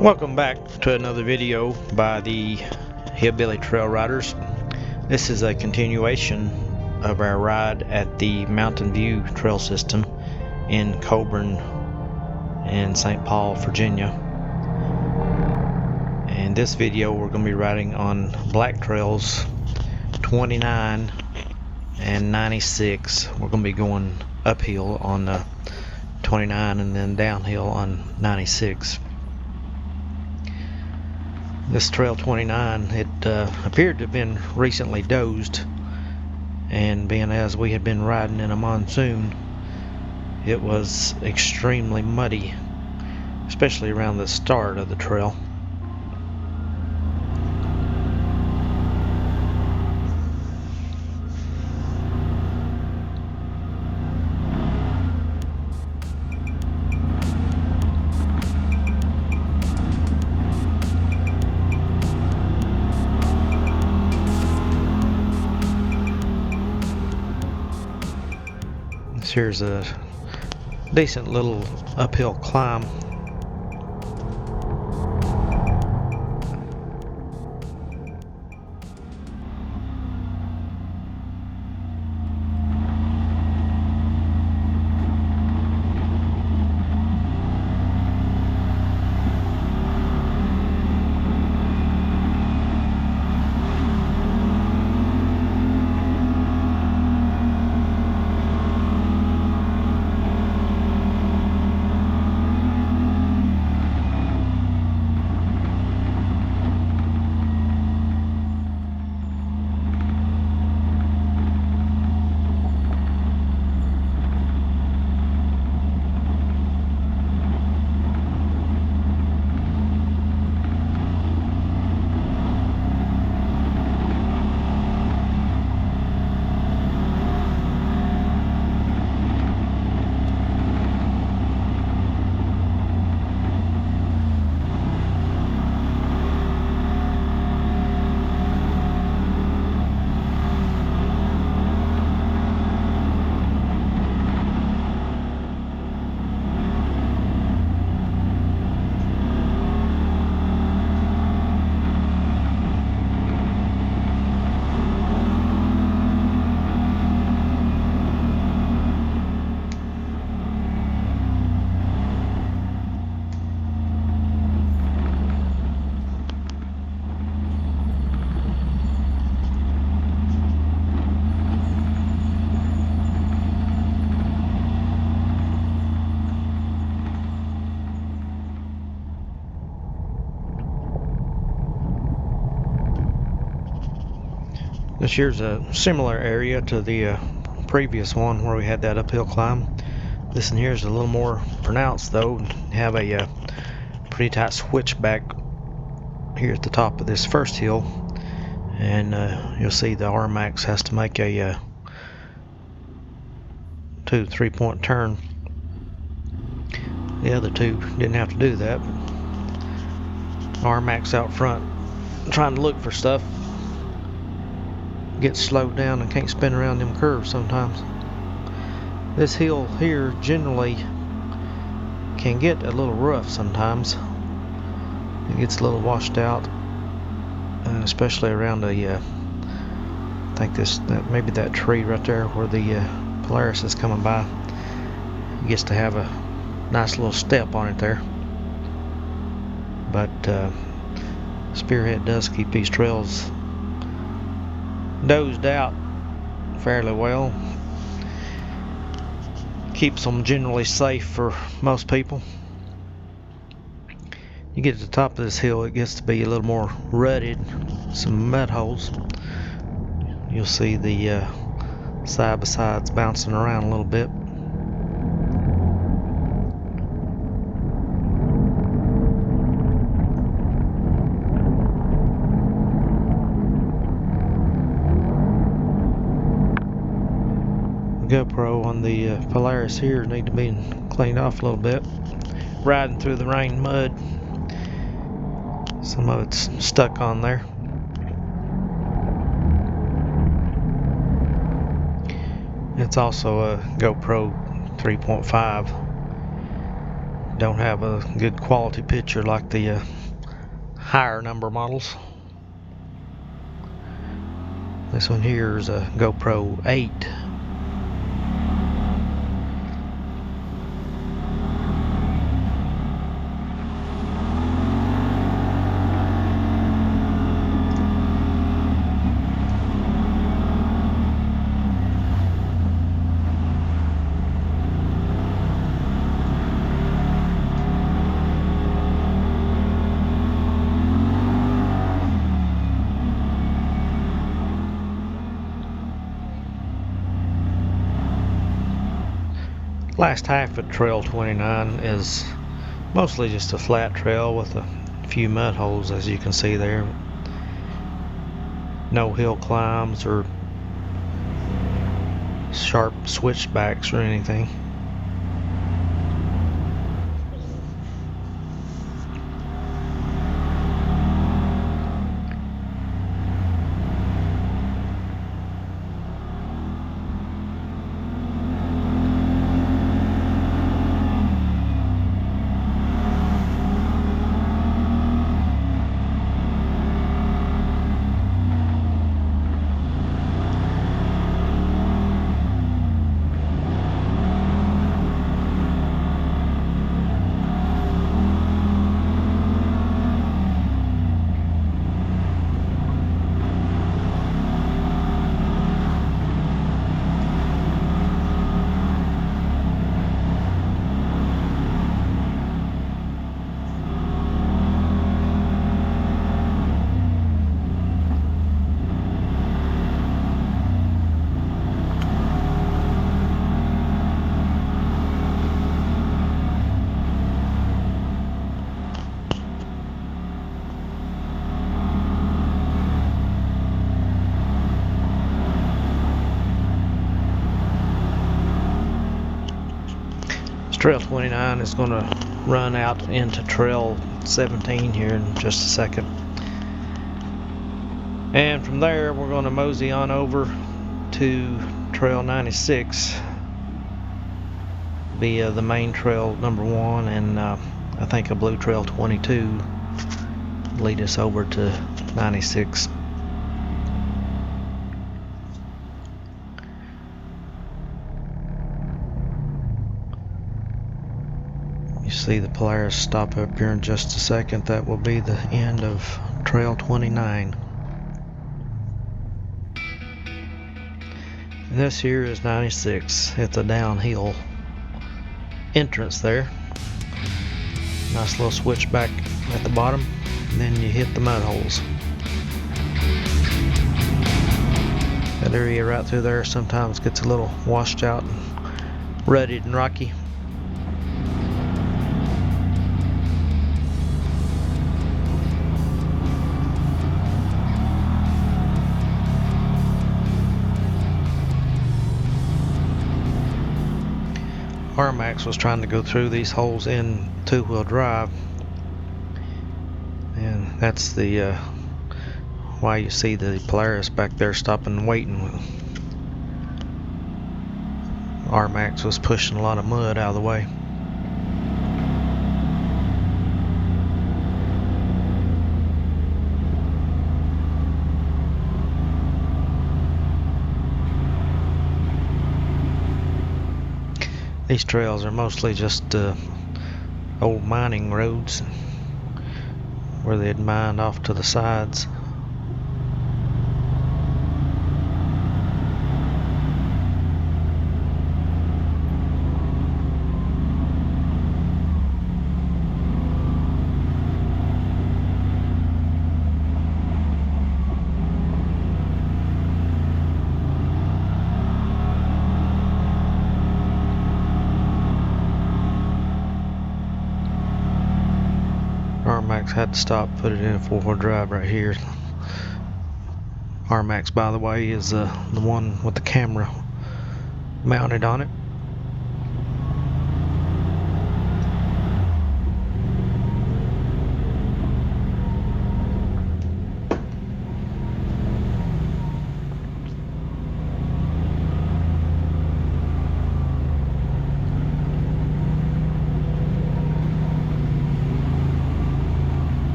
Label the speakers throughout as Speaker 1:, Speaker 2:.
Speaker 1: Welcome back to another video by the Hillbilly Trail Riders. This is a continuation of our ride at the Mountain View Trail System in Coeburn and St. Paul, Virginia. In this video we're going to be riding on black trails 29 and 96. We're going to be going uphill on 29 and then downhill on 96. This trail 29, it appeared to have been recently dozed, and being as we had been riding in a monsoon, it was extremely muddy, especially around the start of the trail. Here's a decent little uphill climb. This here's a similar area to the previous one where we had that uphill climb. This one here is a little more pronounced though. Have a pretty tight switchback here at the top of this first hill, and you'll see the R-Max has to make a 2 to 3 point turn. The other two didn't have to do that. R-Max out front trying to look for stuff gets slowed down and can't spin around them curves sometimes. This hill here generally can get a little rough sometimes. It gets a little washed out, especially around the I think maybe that tree right there where the Polaris is coming by. It gets to have a nice little step on it there. But Spearhead does keep these trails dozed out fairly well. Keeps them generally safe for most people. You get to the top of this hill, it gets to be a little more rutted, some mud holes. You'll see the side by sides bouncing around a little bit. GoPro on the Polaris here need to be cleaned off a little bit. Riding through the rain and mud, some of it's stuck on there. It's also a GoPro 3.5. don't have a good quality picture like the higher number models. This one here is a GoPro 8. Last half of Trail 29 is mostly just a flat trail with a few mud holes, as you can see there. No hill climbs or sharp switchbacks or anything. Trail 29 is going to run out into Trail 17 here in just a second. And from there we're going to mosey on over to Trail 96 via the main trail number 1 and I think a blue Trail 22 lead us over to 96. You see the Polaris stop up here in just a second. That will be the end of Trail 29. And this here is 96. It's a downhill entrance there. Nice little switchback at the bottom, and then you hit the mud holes. That area right through there sometimes gets a little washed out and rutted and rocky. Max was trying to go through these holes in two-wheel drive, and that's the why you see the Polaris back there stopping and waiting. Max was pushing a lot of mud out of the way. These trails are mostly just old mining roads where they'd mined off to the sides. Max had to stop, put it in four-wheel drive right here. Max, by the way, is the one with the camera mounted on it.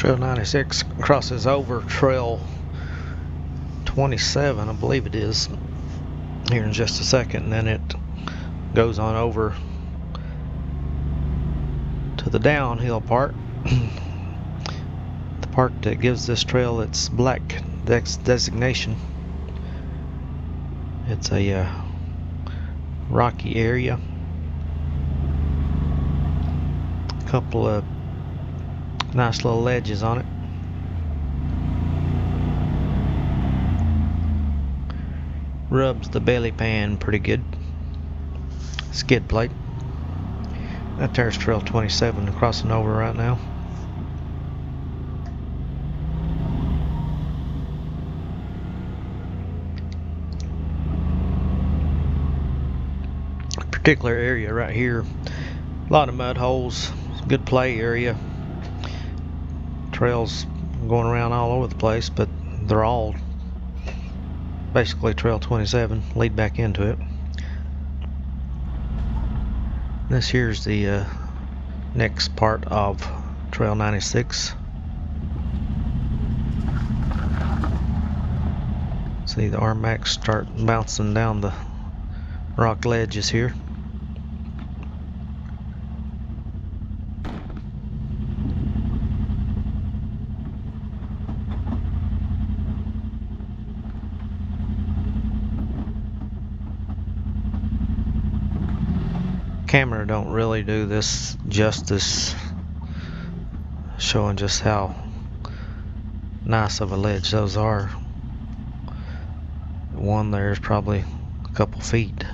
Speaker 1: Trail 96 crosses over Trail 27, I believe it is, here in just a second, and then it goes on over to the downhill part. The part that gives this trail its black designation. It's a rocky area. A couple of nice little ledges on it. Rubs the belly pan pretty good. Skid plate. That there's Trail 27 crossing over right now. Particular area right here, a lot of mud holes, good play area. Trails going around all over the place, but they're all basically Trail 27, lead back into it. This here's the next part of Trail 96. See the RMAX start bouncing down the rock ledges here. Camera don't really do this justice, showing just how nice of a ledge those are. One there's probably a couple feet.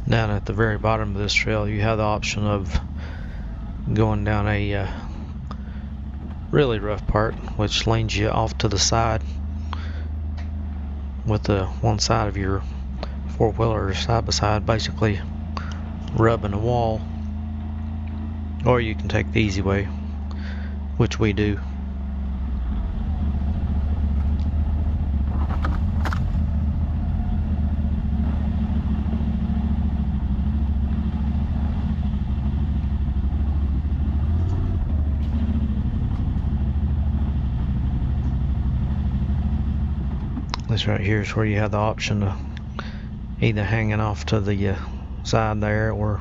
Speaker 1: Down at the very bottom of this trail, you have the option of going down a really rough part, which lanes you off to the side with the one side of your four-wheeler side by side, basically rubbing a wall. Or you can take the easy way, which we do. This right here is where you have the option of either hanging off to the side there or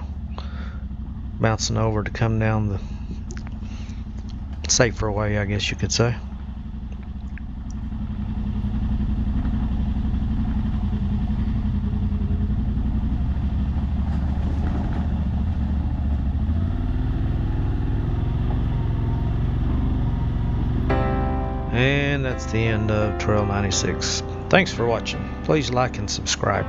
Speaker 1: bouncing over to come down the safer way, I guess you could say. And that's the end of Trail 96. Thanks for watching. Please like and subscribe.